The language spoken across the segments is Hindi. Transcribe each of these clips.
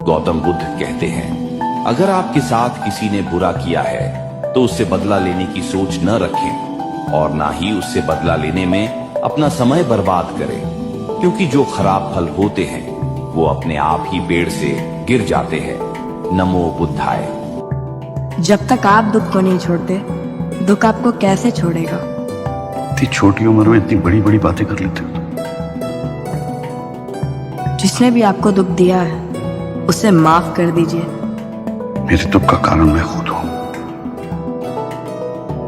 गौतम बुद्ध कहते हैं, अगर आपके साथ किसी ने बुरा किया है तो उससे बदला लेने की सोच न रखें और ना ही उससे बदला लेने में अपना समय बर्बाद करें, क्योंकि जो खराब फल होते हैं वो अपने आप ही पेड़ से गिर जाते हैं। नमो बुद्धाय। जब तक आप दुख को नहीं छोड़ते, दुख आपको कैसे छोड़ेगा? इतनी छोटी उम्र में इतनी बड़ी बड़ी बातें कर लेते हो। जिसने भी आपको दुख दिया है उसे माफ कर दीजिए। मेरे दुख का कारण मैं खुद हूं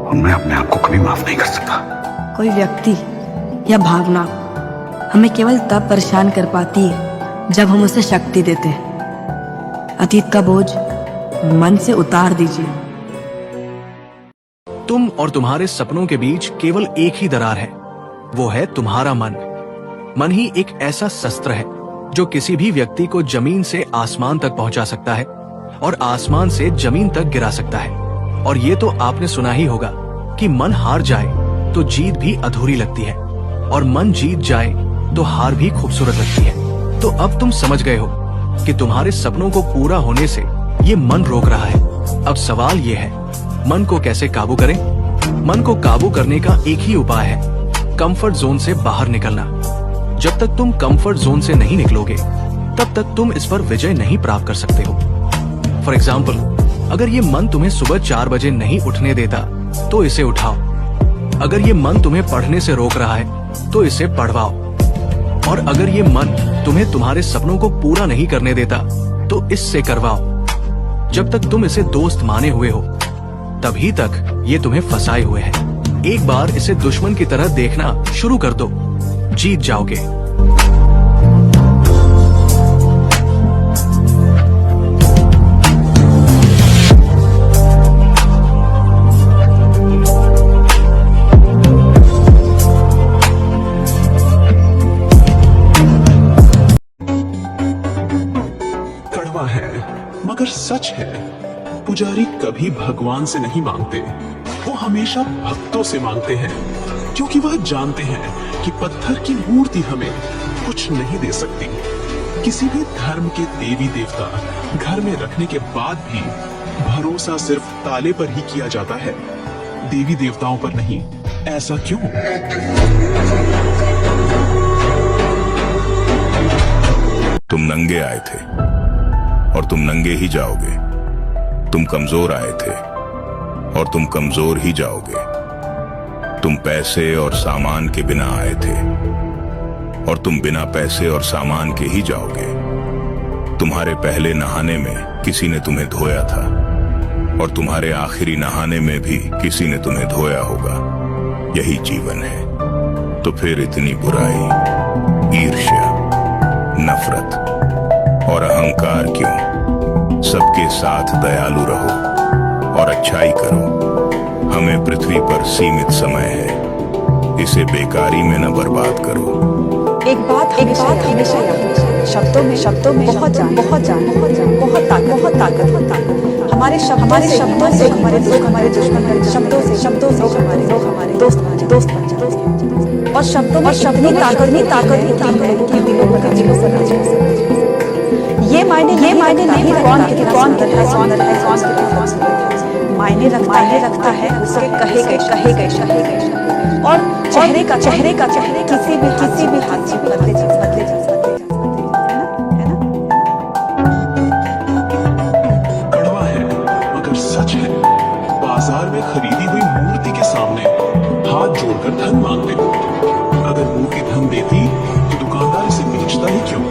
और मैं अपने आप को कभी माफ नहीं कर सकता। कोई व्यक्ति या भावना हमें केवल तब परेशान कर पाती है जब हम उसे शक्ति देते हैं। अतीत का बोझ मन से उतार दीजिए। तुम और तुम्हारे सपनों के बीच केवल एक ही दरार है, वो है तुम्हारा मन। मन ही एक ऐसा शस्त्र है जो किसी भी व्यक्ति को जमीन से आसमान तक पहुंचा सकता है और आसमान से जमीन तक गिरा सकता है। और ये तो आपने सुना ही होगा कि मन हार जाए तो जीत भी अधूरी लगती है और मन जीत जाए तो हार भी खूबसूरत लगती है। तो अब तुम समझ गए हो कि तुम्हारे सपनों को पूरा होने से ये मन रोक रहा है। अब सवाल ये है, मन को कैसे काबू करें? मन को काबू करने का एक ही उपाय है, कंफर्ट जोन से बाहर निकलना। जब तक तुम कंफर्ट जोन से नहीं निकलोगे तब तक तुम इस पर विजय नहीं प्राप्त कर सकते हो। फॉर एग्जाम्पल, अगर ये मन तुम्हें सुबह 4 बजे नहीं उठने देता तो इसे उठाओ। अगर ये मन तुम्हें पढ़ने से रोक रहा है तो इसे पढ़वाओ। और अगर ये मन तुम्हें तुम्हारे सपनों को पूरा नहीं करने देता तो इससे करवाओ। जब तक तुम इसे दोस्त माने हुए हो तभी तक ये तुम्हें फंसाए हुए है। एक बार इसे दुश्मन की तरह देखना शुरू कर दो, जीत जाओगे। कड़वा है मगर सच है, पुजारी कभी भगवान से नहीं मांगते, वो हमेशा भक्तों से मांगते हैं, क्योंकि वह जानते हैं कि पत्थर की मूर्ति हमें कुछ नहीं दे सकती। किसी भी धर्म के देवी देवता घर में रखने के बाद भी भरोसा सिर्फ ताले पर ही किया जाता है, देवी देवताओं पर नहीं। ऐसा क्यों? तुम नंगे आए थे और तुम नंगे ही जाओगे। तुम कमजोर आए थे और तुम कमजोर ही जाओगे। तुम पैसे और सामान के बिना आए थे और तुम बिना पैसे और सामान के ही जाओगे। तुम्हारे पहले नहाने में किसी ने तुम्हें धोया था और तुम्हारे आखिरी नहाने में भी किसी ने तुम्हें धोया होगा। यही जीवन है। तो फिर इतनी बुराई, ईर्ष्या, नफरत और अहंकार क्यों? सबके साथ दयालु रहो और अच्छाई करो। हमें पृथ्वी पर सीमित समय है, इसे बेकारी में न बर्बाद करो। एक बात हमेशा याद, शब्दों में बहुत जान, बहुत ताकत। हमारे शब्दों से हमारे दुश्मन, शब्दों से हमारे दोस्त बन जाते। और शब्दों में इतनी ताकत के दिलों पर राज कर सकते हैं। ये मायने नहीं कौन कितना सुंदर है, मायने रखता है उसके कहे गए शब्द और चेहरे का किसी भी हाथ से बदले जा सकते है ना? कड़वा है मगर सच है। बाजार में खरीदी हुई मूर्ति के सामने हाथ जोड़कर धन मांगते हो। अगर मूर्ति धन देती तो दुकानदार इसे बेचता ही क्यों?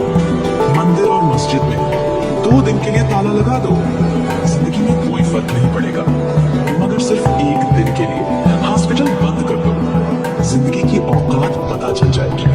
मंदिर और मस्जिद में 2 दिन के लिए ताला लगा दो, जिंदगी में कोई फर्क नहीं पड़ेगा। मगर सिर्फ 1 दिन के लिए हॉस्पिटल बंद कर दो, जिंदगी की औकात पता चल जाएगी।